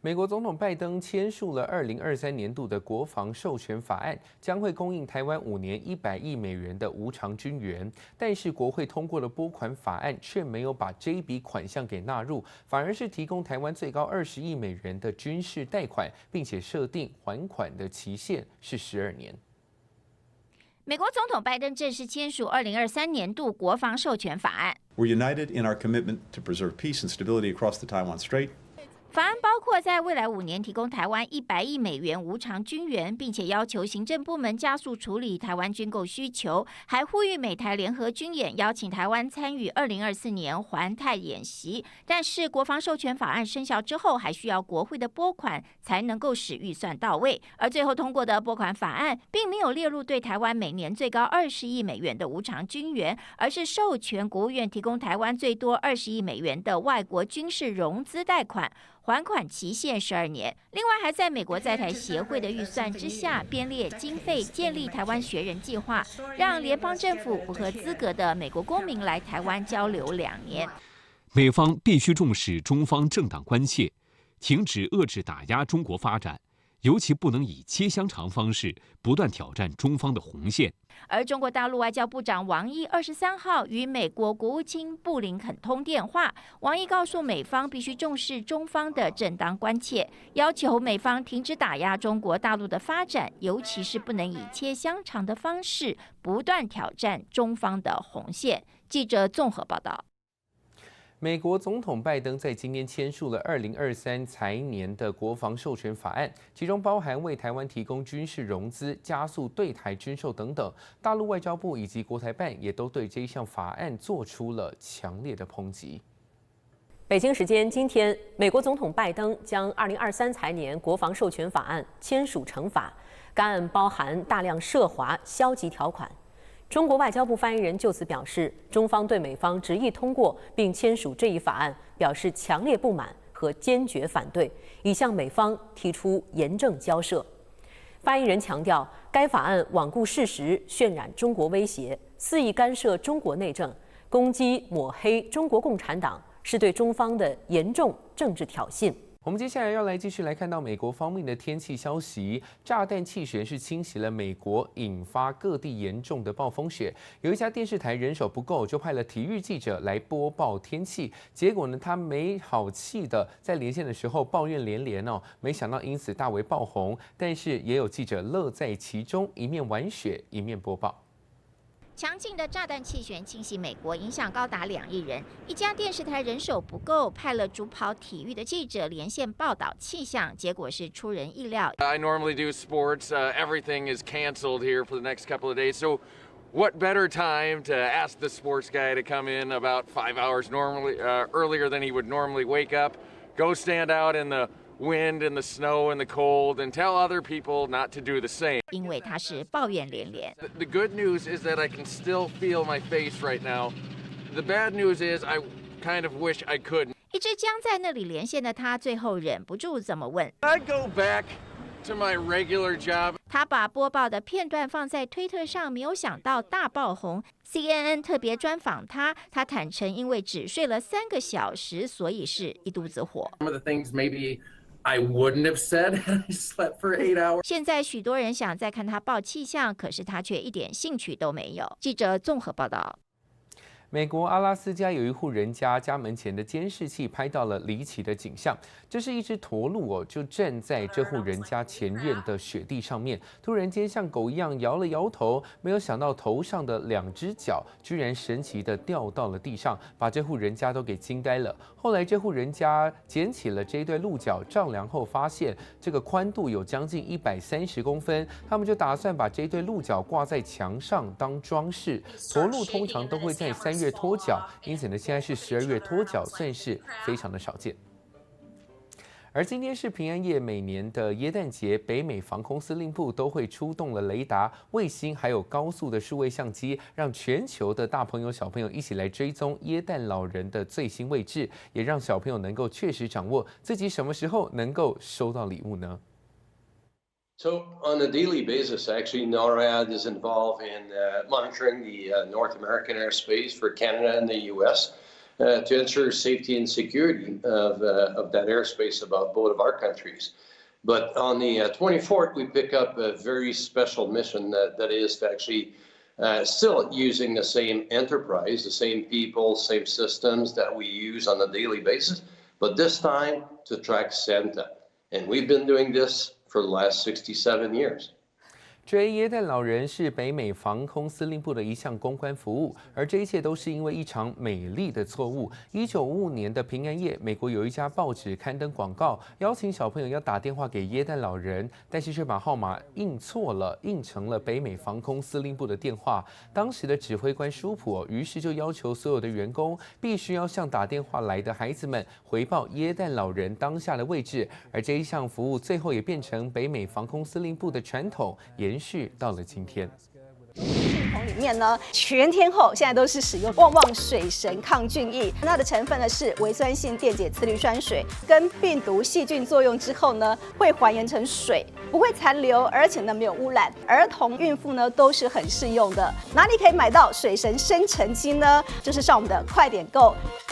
美国总统拜登签署了2023年度的国防授权法案，将会供应台湾5年100亿美元的无偿军援。但是国会通过的拨款法案却没有把这一笔款项给纳入，反而是提供台湾最高20亿美元的军事贷款，并且设定还款的期限是12年。美国总统拜登正式签署2023年度国防授权法案。We're united in our commitment to preserve peace and stability across the Taiwan Strait. 法案包括在未来5年提供台湾100亿美元无偿军援，并且要求行政部门加速处理台湾军购需求，还呼吁美台联合军演，邀请台湾参与2024年环太演习。但是国防授权法案生效之后，还需要国会的拨款才能够使预算到位。而最后通过的拨款法案，并没有列入对台湾每年最高20亿美元的无偿军援，而是授权国务院提供台湾最多20亿美元的外国军事融资贷款。还款期限12年。另外，还在美国在台协会的预算之下编列经费，建立台湾学人计划，让联邦政府符合资格的美国公民来台湾交流2年。美方必须重视中方政党关切，停止遏制打压中国发展，尤其不能以切香肠方式不断挑战中方的红线。而中国大陆外交部长王毅23号与美国国务卿布林肯通电话，王毅告诉美方必须重视中方的正当关切，要求美方停止打压中国大陆的发展，尤其是不能以切香肠的方式不断挑战中方的红线。记者综合报道。美国总统拜登在今天签署了2023财年的国防授权法案，其中包含为台湾提供军事融资、加速对台军售等等。大陆外交部以及国台办也都对这一项法案做出了强烈的抨击。北京时间今天，美国总统拜登将2023财年国防授权法案签署成法，该案包含大量涉华消极条款。中国外交部发言人就此表示，中方对美方执意通过并签署这一法案表示强烈不满和坚决反对，已向美方提出严正交涉。发言人强调，该法案罔顾事实，渲染中国威胁，肆意干涉中国内政，攻击抹黑中国共产党，是对中方的严重政治挑衅。我们接下来要来继续来看到美国方面的天气消息，炸弹气旋是侵袭了美国，引发各地严重的暴风雪。有一家电视台人手不够，就派了体育记者来播报天气，结果呢，他没好气的在连线的时候抱怨连连哦，没想到因此大为爆红。但是也有记者乐在其中，一面玩雪一面播报。强劲的炸弹气旋侵袭美国，影响高达2亿人。一家电视台人手不够，派了主跑体育的记者连线报道气象，结果是出人意料。I normally do sports. Everything is canceled here for the next couple of days. So, what better time to ask the sports guy to come in about 5 hours earlier than he would normally wake up, go stand out in the wind and the snow and the cold and tell other people not to do the same. 因为他是抱怨连连。The good news is that I can still feel my face right now. The bad news is I kind of wish I couldn't. 一直僵在那里连线的他，最后忍不住这么问 I'd go back to my regular job. 他把播报的片段放在推特上，没有想到大爆红。CNN 特别专访他，他坦诚因为只睡了3个小时，所以是一肚子火。 Some of the things maybe I wouldn't have said had I slept for 8 hours. 现在许多人想再看他报气象，可是他却一点兴趣都没有。记者综合报道。美国阿拉斯加有一户人家家门前的监视器拍到了离奇的景象，这是一只驼鹿哦，就站在这户人家前院的雪地上面，突然间像狗一样摇了摇头，没有想到头上的2只脚居然神奇的掉到了地上，把这户人家都给惊呆了。后来这户人家捡起了这一对鹿角，丈量后发现这个宽度有将近130公分，他们就打算把这一对鹿角挂在墙上当装饰。驼鹿通常都会在3月脱角，因此呢，现在是12月脱角，算是非常的少见。而今天是平安夜，每年的耶诞节，北美防空司令部都会出动了雷达、卫星，还有高速的数位相机，让全球的大朋友、小朋友一起来追踪耶诞老人的最新位置，也让小朋友能够确实掌握自己什么时候能够收到礼物呢？ So on a daily basis, actually, NORAD is involved in monitoring the North American airspace for Canada and the U.S. to ensure safety and security of that airspace about both of our countries. But on the 24th, we pick up a very special mission that is to actually still using the same enterprise, the same people, same systems that we use on a daily basis, but this time to track Santa. And we've been doing this for the last 67 years.追耶诞老人是北美防空司令部的一项公关服务，而这一切都是因为一场美丽的错误。1955年的平安夜，美国有一家报纸刊登广告，邀请小朋友要打电话给耶诞老人，但是却把号码印错了，印成了北美防空司令部的电话。当时的指挥官舒普于是就要求所有的员工必须要向打电话来的孩子们回报耶诞老人当下的位置，而这一项服务最后也变成北美防空司令部的传统，延续到了今天。系统里面呢，全天候现在都是使用旺旺水神抗菌液，它的成分呢是微酸性电解次氯酸水，跟病毒细菌作用之后呢，会还原成水，不会残留，而且呢没有污染。儿童、孕妇呢都是很适用的。哪里可以买到水神生成机呢？就是上我们的快点购。